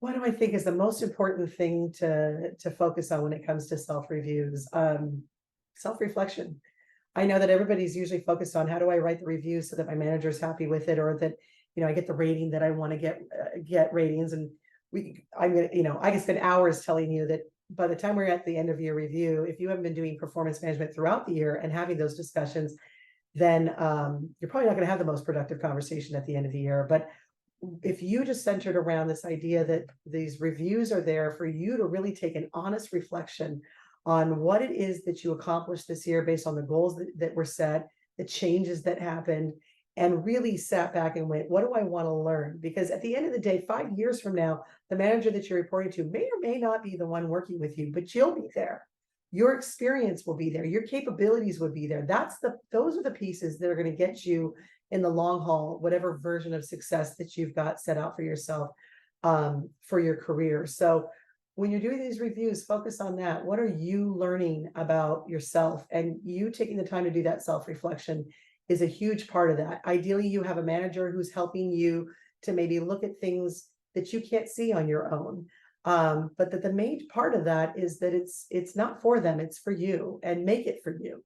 What do I think is the most important thing to focus on when it comes to self-reviews? Self-reflection. I know that everybody's usually focused on how do I write the review so that my manager's happy with it, or that I get the rating that I want to get ratings. And I'm gonna I can spend hours telling you that by the time we're at the end of your review, if you haven't been doing performance management throughout the year and having those discussions, then you're probably not going to have the most productive conversation at the end of the year. But if you just centered around this idea that these reviews are there for you to really take an honest reflection on what it is that you accomplished this year based on the goals that were set, the changes that happened, and really sat back and went, what do I want to learn? Because at the end of the day, 5 years from now, the manager that you're reporting to may or may not be the one working with you, but you'll be there. Your experience will be there, your capabilities would be there. Those are the pieces that are going to get you in the long haul, whatever version of success that you've got set out for yourself, for your career. So when you're doing these reviews, focus on that. What are you learning about yourself? And you taking the time to do that self-reflection is a huge part of that. Ideally, you have a manager who's helping you to maybe look at things that you can't see on your own. But that the main part of that is that it's not for them, it's for you, and make it for you.